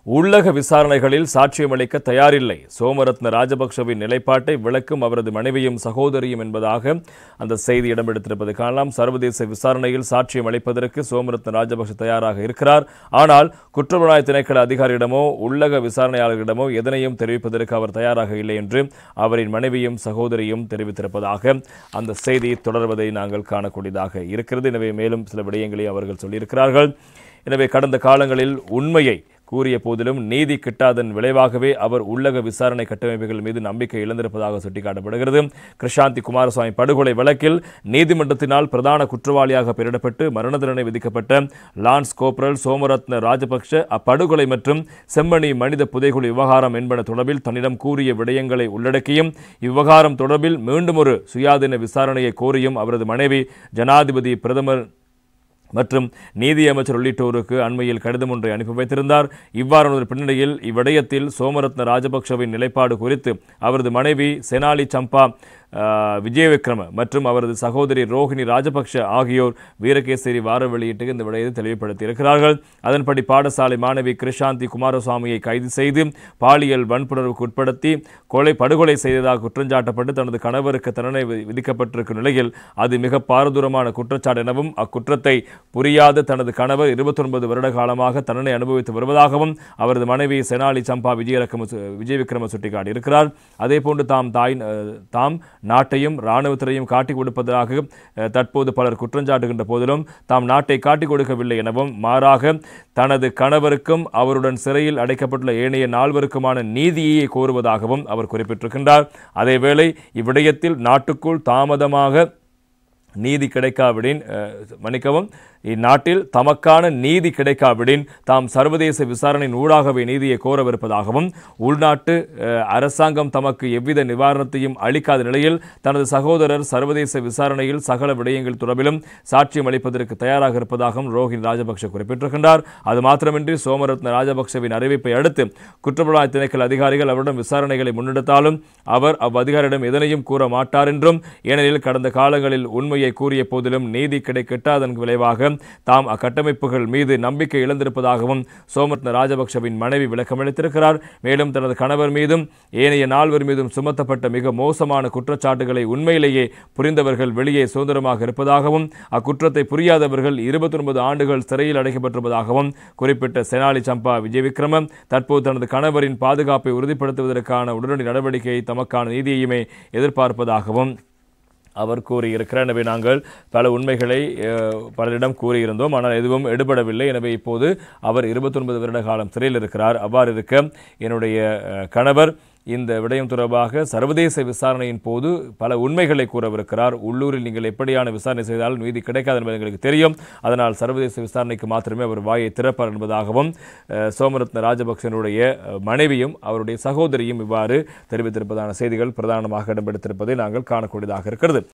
உள்ளக விசாரணைகளில் சாட்சியமளிக்க தயாரில்லை. சோமரத்ன ராஜபக்ஷவின் நிலைப்பாட்டை விளக்கும் அவரது மனைவியும் சகோதரியும் என்பதாக அந்த செய்தி இடம்பெடுத்திருப்பதை காணலாம். சர்வதேச விசாரணையில் சாட்சியம் அளிப்பதற்கு சோமரத்ன ராஜபக்ஷ தயாராக இருக்கிறார். ஆனால் குற்றப்புலனாய்வு திணைக்கள அதிகாரியிடமோ உள்ளக விசாரணையாளர்களிடமோ எதனையும் தெரிவிப்பதற்கு அவர் தயாராக இல்லை என்று அவரின் மனைவியும் சகோதரியும் தெரிவித்திருப்பதாக அந்த செய்தி தொடர்வதை நாங்கள் காணக்கூடியதாக இருக்கிறது. எனவே மேலும் சில விடயங்களை அவர்கள் சொல்லியிருக்கிறார்கள். எனவே கடந்த காலங்களில் உண்மையை கூறிய போதிலும் நீதி கிட்டாதன் விளைவாகவே அவர் உள்ளக விசாரணை கட்டமைப்புகள் மீது நம்பிக்கை இழந்திருப்பதாக சுட்டிக்காட்டப்படுகிறது. கிருஷாந்தி குமாரசுவாமி படுகொலை வழக்கில் நீதிமன்றத்தினால் பிரதான குற்றவாளியாக பெயரிடப்பட்டு மரண தண்டனை விதிக்கப்பட்ட லான்ஸ் கோப்ரல் சோமரத்ன ராஜபக்ஷ அப்படுகொலை மற்றும் செம்மணி மனித புதைகுழி விவகாரம் என்பன தொடர்பில் தன்னிடம் கூறிய விடயங்களை உள்ளடக்கியும் இவ்விவகாரம் தொடர்பில் மீண்டும் ஒரு சுயாதீன விசாரணையை கோரியும் அவரது மனைவி ஜனாதிபதி பிரதமர் மற்றும் நீதி அமைச்சர் உள்ளிட்டோருக்கு அண்மையில் கடிதம் ஒன்றை அனுப்பி வைத்திருந்தார். இவ்வாறான ஒரு பின்னணியில் இவ்விடயத்தில் சோமரத்ன ராஜபக்ஷவின் நிலைப்பாடு குறித்து அவரது மனைவி செனாலி சம்பா விஜயவிக்ரம மற்றும் அவரது சகோதரி ரோஹிணி ராஜபக்ஷ ஆகியோர் வீரகேசரி வார வெளியீட்டுக்கு இந்த விடயத்தை தெளிவுபடுத்தியிருக்கிறார்கள். அதன்படி பாடசாலை மாணவி கிருஷாந்தி குமாரசுவாமியை கைது செய்து பாலியல் வன்புணர்வுக்கு உட்படுத்தி படுகொலை செய்ததாக குற்றஞ்சாட்டப்பட்டு தனது கணவருக்கு தண்டனை விதிக்கப்பட்டிருக்கும் நிலையில் அது மிக பாரதூரமான குற்றச்சாட்டு எனவும் அக்குற்றத்தை புரியாத தனது கணவர் 29 வருட காலமாக தண்டனை அனுபவித்து வருவதாகவும் அவரது மனைவி செனாலி சம்பா விஜயவிக்ரம சுட்டிக்காட்டியிருக்கிறார். அதேபோன்று தாம் நாட்டையும் இராணுவத்தினையும் காட்டிக் கொடுப்பதாக தற்போது பலர் குற்றஞ்சாட்டுகின்ற போதிலும் தாம் நாட்டை காட்டிக் கொடுக்கவில்லை எனவும் மாறாக தனது கணவருக்கும் அவருடன் சிறையில் அடைக்கப்பட்டுள்ள ஏனைய 4 நீதியை கோருவதாகவும் அவர் குறிப்பிட்டிருக்கின்றார். அதேவேளை இவ்விடயத்தில் நாட்டுக்குள் தாமதமாக நீதி கிடைக்காவிடின் இந்நாட்டில் தமக்கான நீதி கிடைக்காவிடின் தாம் சர்வதேச விசாரணையின் ஊடாகவே நீதியை கோரவிருப்பதாகவும் உள்நாட்டு அரசாங்கம் தமக்கு எவ்வித நிவாரணத்தையும் அளிக்காத நிலையில் தனது சகோதரர் சர்வதேச விசாரணையில் சகல விடயங்கள் தொடர்பிலும் சாட்சியம் அளிப்பதற்கு தயாராக இருப்பதாகவும் ரோஹிணி ராஜபக்ஷ குறிப்பிட்டிருக்கின்றார். அது மாத்திரமின்றி சோமரத்ன ராஜபக்ஷவின் அறிவிப்பை அடுத்து குற்றப்புலனாய்வு திணைக்கள அதிகாரிகள் அவரிடம் விசாரணைகளை முன்னெடுத்தாலும் அவர் அதிகாரியிடம் எதனையும் கூற மாட்டார் என்றும், ஏனெனில் கடந்த காலங்களில் உண்மையை கூறிய போதிலும் நீதி கிடைக்காதன் விளைவாக தாம் அக்கட்டமைப்புகள் மீது நம்பிக்கை இழந்திருப்பதாகவும் சோமரத்ன ராஜபக்ஷவின் மனைவி விளக்கமளித்திருக்கிறார். மேலும் தனது கணவர் மீதும் ஏனைய 4 மீதும் சுமத்தப்பட்ட மிக மோசமான குற்றச்சாட்டுகளை உண்மையிலேயே புரிந்தவர்கள் வெளியே சுதந்திரமாக இருப்பதாகவும் அக்குற்றத்தை புரியாதவர்கள் 29 ஆண்டுகள் சிறையில் அடைக்கப்பட்டிருப்பதாகவும் குறிப்பிட்ட செனாலி சம்பா விஜயவிக்ரம தற்போது தனது கணவரின் பாதுகாப்பை உறுதிப்படுத்துவதற்கான உடனடி நடவடிக்கையை தமக்கான நீதியையுமே எதிர்பார்ப்பதாகவும் அவர் கூறியிருக்கிறார். எனவே நாங்கள் பல உண்மைகளை பலரிடம் கூறியிருந்தோம், ஆனால் எதுவும் எடுபடவில்லை. எனவே இப்போது அவர் 29 வருட காலம் சிறையில் இருக்கிறார். அவ்வாறு இருக்க என்னுடைய கணவர் இந்த விடயம் தொடர்பாக சர்வதேச விசாரணையின் போது பல உண்மைகளை கூறவிருக்கிறார். உள்ளூரில் நீங்கள் எப்படியான விசாரணை செய்தாலும் நீதி கிடைக்காது என்பது எங்களுக்கு தெரியும். அதனால் சர்வதேச விசாரணைக்கு மாத்திரமே அவர் வாயை திறப்பார் என்பதாகவும் சோமரத்ன ராஜபக்ஷனுடைய மனைவியும் அவருடைய சகோதரியும் இவ்வாறு தெரிவித்திருப்பதான செய்திகள் பிரதானமாக இடம்பெடுத்திருப்பதை நாங்கள் காணக்கூடியதாக இருக்கிறது.